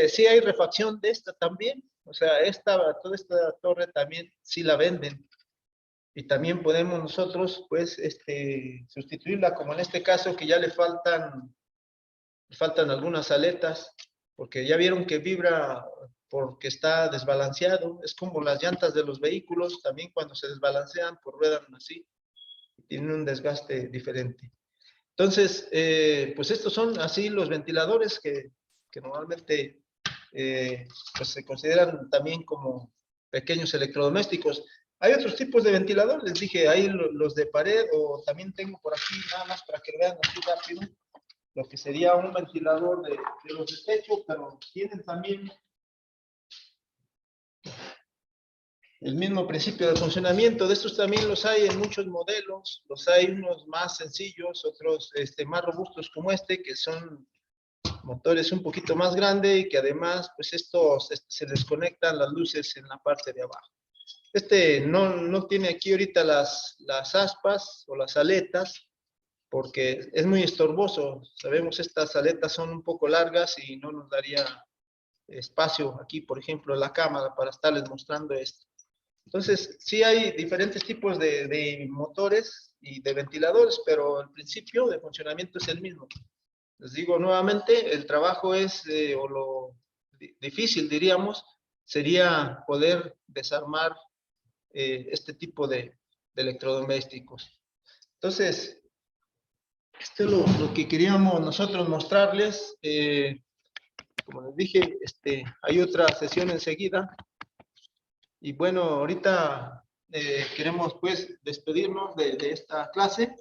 Sí hay refacción de esta también, o sea, toda esta torre también sí la venden. Y también podemos nosotros, pues, sustituirla, como en este caso que ya le faltan algunas aletas, porque ya vieron que vibra porque está desbalanceado. Es como las llantas de los vehículos, también cuando se desbalancean, pues ruedan así, tienen un desgaste diferente. Entonces, pues estos son así los ventiladores que normalmente pues se consideran también como pequeños electrodomésticos. Hay otros tipos de ventiladores, les dije, hay los de pared o también tengo por aquí nada más para que lo vean así rápido. lo que sería un ventilador de los de techo, pero tienen también el mismo principio de funcionamiento. De estos también los hay en muchos modelos, los hay unos más sencillos, otros más robustos como este, que son motores un poquito más grandes y que además, pues estos se desconectan las luces en la parte de abajo. No tiene aquí ahorita las aspas o las aletas, porque es muy estorboso. Sabemos, estas aletas son un poco largas y no nos daría espacio aquí, por ejemplo, en la cámara para estarles mostrando esto. Entonces, sí hay diferentes tipos de motores y de ventiladores, pero el principio de funcionamiento es el mismo. Les digo nuevamente, el trabajo es, o lo difícil diríamos, sería poder desarmar este tipo de electrodomésticos. Entonces, esto es lo que queríamos nosotros mostrarles. Como les dije, hay otra sesión enseguida. Y bueno, ahorita queremos pues despedirnos de esta clase,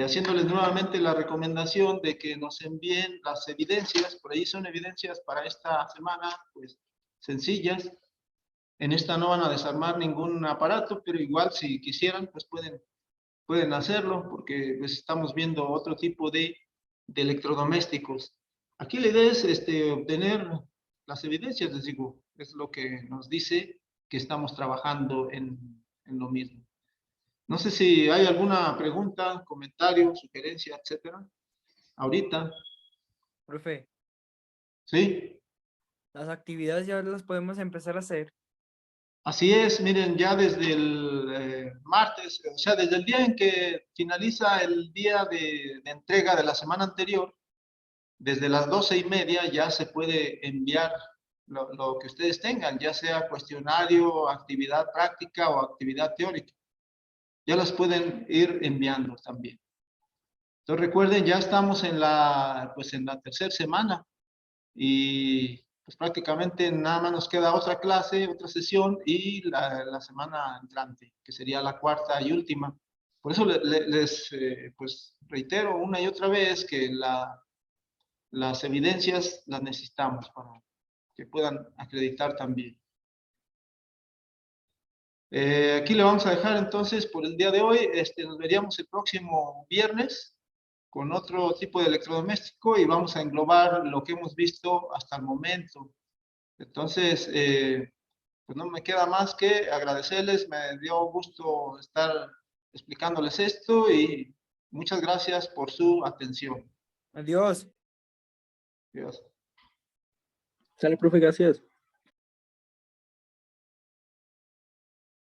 haciéndoles nuevamente la recomendación de que nos envíen las evidencias. Por ahí son evidencias para esta semana, pues sencillas. En esta no van a desarmar ningún aparato, pero igual si quisieran, pues pueden hacerlo, porque pues estamos viendo otro tipo de electrodomésticos. Aquí la idea es obtener las evidencias, les digo, es lo que nos dice que estamos trabajando en lo mismo. No sé si hay alguna pregunta, comentario, sugerencia, etcétera. Ahorita, Profe, ¿sí? las actividades ya las podemos empezar a hacer. Así es, miren, ya desde el martes, o sea, desde el día en que finaliza el día de entrega de la semana anterior, desde las 12:30 ya se puede enviar lo que ustedes tengan, ya sea cuestionario, actividad práctica o actividad teórica. Ya las pueden ir enviando también. Entonces recuerden, ya estamos en la tercera semana y pues prácticamente nada más nos queda otra clase, otra sesión y la semana entrante, que sería la cuarta y última. Por eso les pues reitero una y otra vez que las evidencias las necesitamos para que puedan acreditar también. Aquí le vamos a dejar entonces por el día de hoy. Nos veríamos el próximo viernes con otro tipo de electrodoméstico y vamos a englobar lo que hemos visto hasta el momento. Entonces, pues no me queda más que agradecerles. Me dio gusto estar explicándoles esto y muchas gracias por su atención. Adiós. Adiós. Sale, profe, gracias.